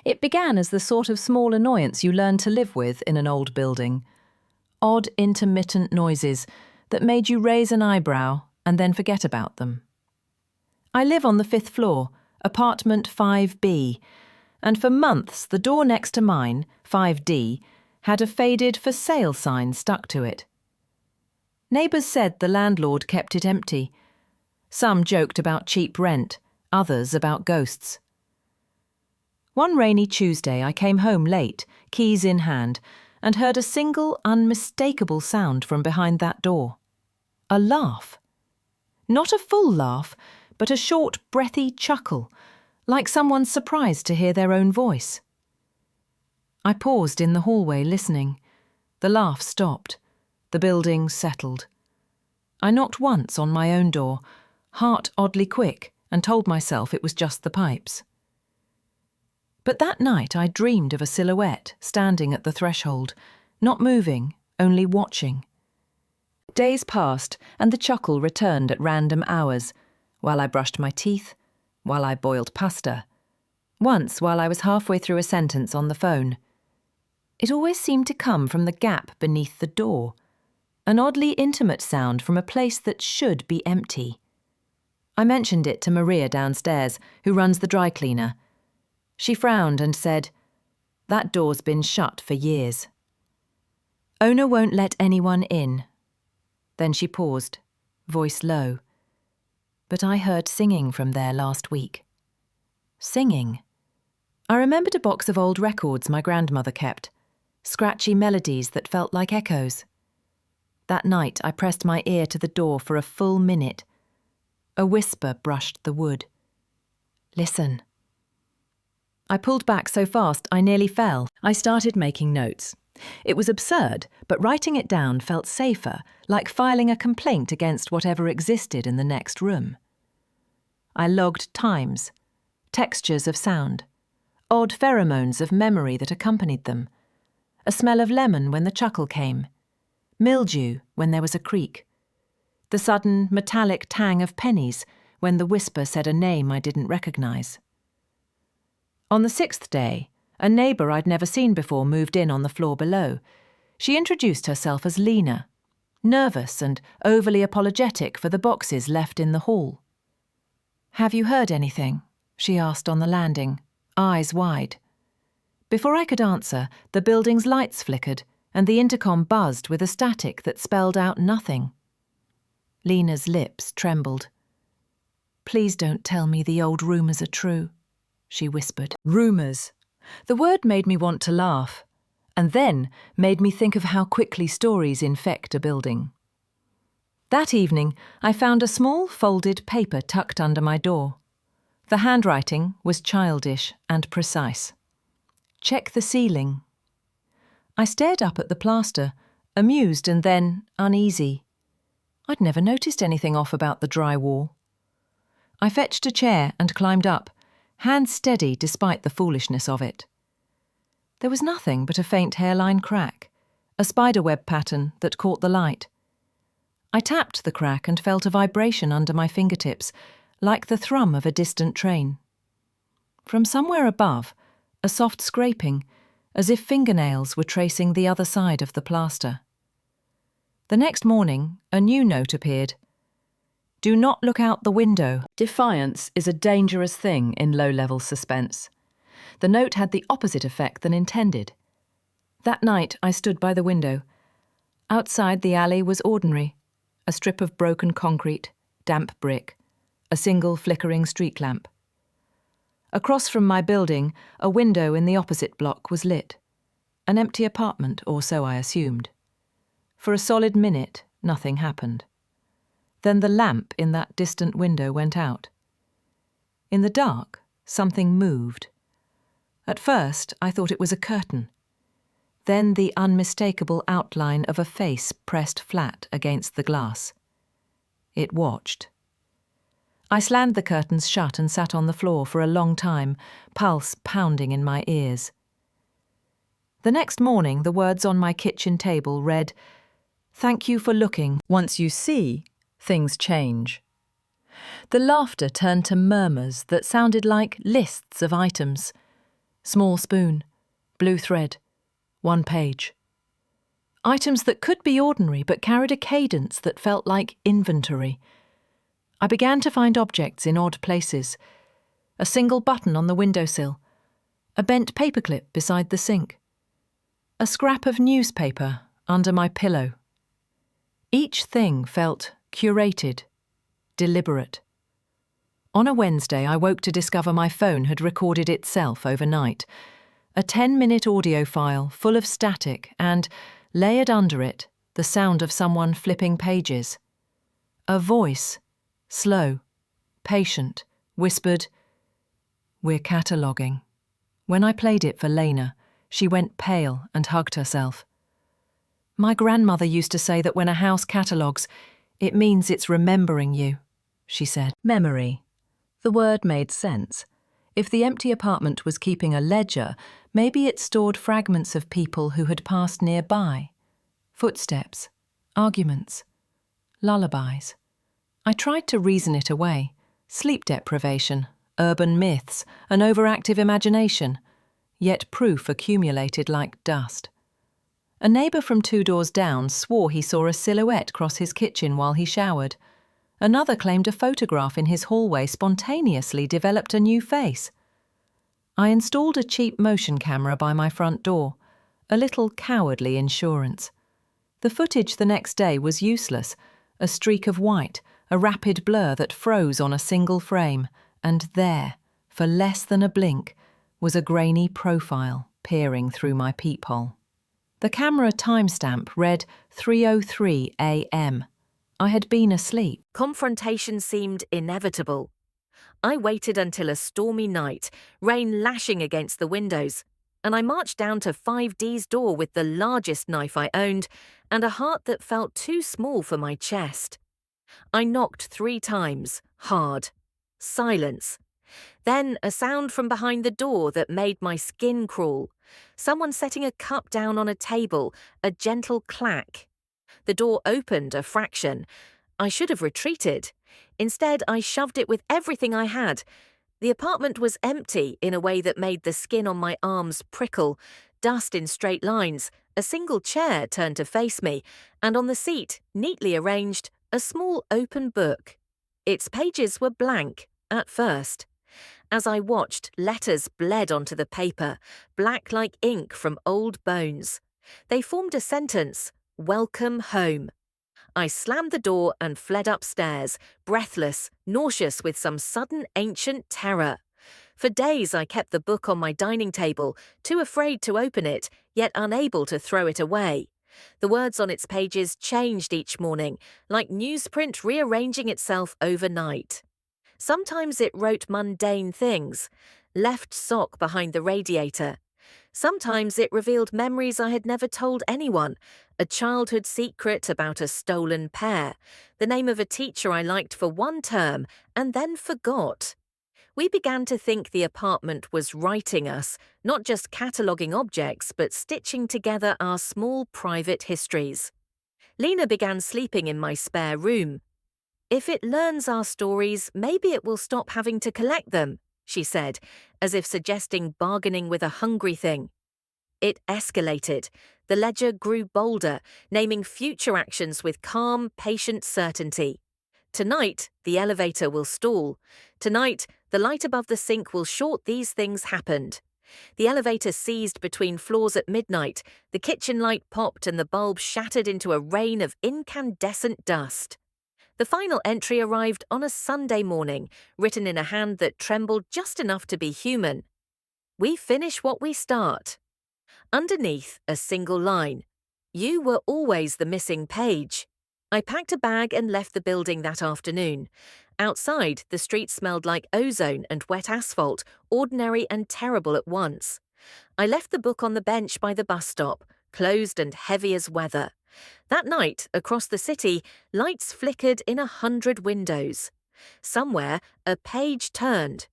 It began as the sort of small annoyance you learn to live with in an old building. Odd, intermittent noises that made you raise an eyebrow and then forget about them. I live on the 5th floor, apartment 5B, and for months the door next to mine, 5D, had a faded for sale sign stuck to it. Neighbours said the landlord kept it empty. Some joked about cheap rent, others about ghosts. One rainy Tuesday I came home late, keys in hand, and heard a single, unmistakable sound from behind that door. A laugh. Not a full laugh, but a short, breathy chuckle, like someone surprised to hear their own voice. I paused in the hallway listening. The laugh stopped. The building settled. I knocked once on my own door, heart oddly quick, and told myself it was just the pipes. But that night I dreamed of a silhouette standing at the threshold, not moving, only watching. Days passed, and the chuckle returned at random hours, while I brushed my teeth, while I boiled pasta, once while I was halfway through a sentence on the phone. It always seemed to come from the gap beneath the door, an oddly intimate sound from a place that should be empty. I mentioned it to Maria downstairs, who runs the dry cleaner. She frowned and said, "That door's been shut for years. Owner won't let anyone in." Then she paused, voice low. "But I heard singing from there last week." Singing. I remembered a box of old records my grandmother kept, scratchy melodies that felt like echoes. That night I pressed my ear to the door for a full minute. A whisper brushed the wood. "Listen." I pulled back so fast I nearly fell. I started making notes. It was absurd, but writing it down felt safer, like filing a complaint against whatever existed in the next room. I logged times, textures of sound, odd pheromones of memory that accompanied them, a smell of lemon when the chuckle came, mildew when there was a creak, the sudden metallic tang of pennies when the whisper said a name I didn't recognise. On the 6th day, a neighbour I'd never seen before moved in on the floor below. She introduced herself as Lena, nervous and overly apologetic for the boxes left in the hall. "Have you heard anything?" she asked on the landing, eyes wide. Before I could answer, the building's lights flickered and the intercom buzzed with a static that spelled out nothing. Lena's lips trembled. "Please don't tell me the old rumours are true," she whispered. Rumours. The word made me want to laugh, and then made me think of how quickly stories infect a building. That evening, I found a small folded paper tucked under my door. The handwriting was childish and precise. "Check the ceiling." I stared up at the plaster, amused and then uneasy. I'd never noticed anything off about the dry wall. I fetched a chair and climbed up, hands steady despite the foolishness of it. There was nothing but a faint hairline crack, a spiderweb pattern that caught the light. I tapped the crack and felt a vibration under my fingertips, like the thrum of a distant train. From somewhere above, a soft scraping, as if fingernails were tracing the other side of the plaster. The next morning, a new note appeared. "Do not look out the window. Defiance is a dangerous thing in low-level suspense." The note had the opposite effect than intended. That night I stood by the window. Outside the alley was ordinary. A strip of broken concrete, damp brick, a single flickering street lamp. Across from my building, a window in the opposite block was lit. An empty apartment, or so I assumed. For a solid minute, nothing happened. Then the lamp in that distant window went out. In the dark, something moved. At first, I thought it was a curtain. Then the unmistakable outline of a face pressed flat against the glass. It watched. I slammed the curtains shut and sat on the floor for a long time, pulse pounding in my ears. The next morning, the words on my kitchen table read, "Thank you for looking. Once you see, things change." The laughter turned to murmurs that sounded like lists of items. Small spoon, blue thread, 1 page. Items that could be ordinary but carried a cadence that felt like inventory. I began to find objects in odd places. A single button on the windowsill, a bent paperclip beside the sink, a scrap of newspaper under my pillow. Each thing felt curated, deliberate. On a Wednesday, I woke to discover my phone had recorded itself overnight. A 10-minute audio file full of static and, layered under it, the sound of someone flipping pages. A voice, slow, patient, whispered, "We're cataloguing." When I played it for Lena, she went pale and hugged herself. My grandmother used to say that when a house catalogues, it means it's remembering you, she said. Memory. The word made sense. If the empty apartment was keeping a ledger, maybe it stored fragments of people who had passed nearby. Footsteps, arguments, lullabies. I tried to reason it away. Sleep deprivation, urban myths, an overactive imagination. Yet proof accumulated like dust. A neighbour from 2 doors down swore he saw a silhouette cross his kitchen while he showered. Another claimed a photograph in his hallway spontaneously developed a new face. I installed a cheap motion camera by my front door, a little cowardly insurance. The footage the next day was useless, a streak of white, a rapid blur that froze on a single frame, and there, for less than a blink, was a grainy profile peering through my peephole. The camera timestamp read 3:03 a.m. I had been asleep. Confrontation seemed inevitable. I waited until a stormy night, rain lashing against the windows, and I marched down to 5D's door with the largest knife I owned and a heart that felt too small for my chest. I knocked 3 times, hard. Silence. Then a sound from behind the door that made my skin crawl. Someone setting a cup down on a table, a gentle clack. The door opened a fraction. I should have retreated. Instead, I shoved it with everything I had. The apartment was empty in a way that made the skin on my arms prickle, dust in straight lines, a single chair turned to face me, and on the seat, neatly arranged, a small open book. Its pages were blank, at first. As I watched, letters bled onto the paper, black like ink from old bones. They formed a sentence, "Welcome home." I slammed the door and fled upstairs, breathless, nauseous with some sudden ancient terror. For days I kept the book on my dining table, too afraid to open it, yet unable to throw it away. The words on its pages changed each morning, like newsprint rearranging itself overnight. Sometimes it wrote mundane things, left sock behind the radiator. Sometimes it revealed memories I had never told anyone, a childhood secret about a stolen pear, the name of a teacher I liked for 1 term and then forgot. We began to think the apartment was writing us, not just cataloguing objects, but stitching together our small private histories. Lena began sleeping in my spare room. "If it learns our stories, maybe it will stop having to collect them," she said, as if suggesting bargaining with a hungry thing. It escalated. The ledger grew bolder, naming future actions with calm, patient certainty. Tonight, the elevator will stall. Tonight, the light above the sink will short these things happened. The elevator seized between floors at midnight, the kitchen light popped and the bulb shattered into a rain of incandescent dust. The final entry arrived on a Sunday morning, written in a hand that trembled just enough to be human. "We finish what we start." Underneath, a single line. "You were always the missing page." I packed a bag and left the building that afternoon. Outside, the street smelled like ozone and wet asphalt, ordinary and terrible at once. I left the book on the bench by the bus stop, closed and heavy as weather. That night, across the city, lights flickered in 100 windows. Somewhere, a page turned,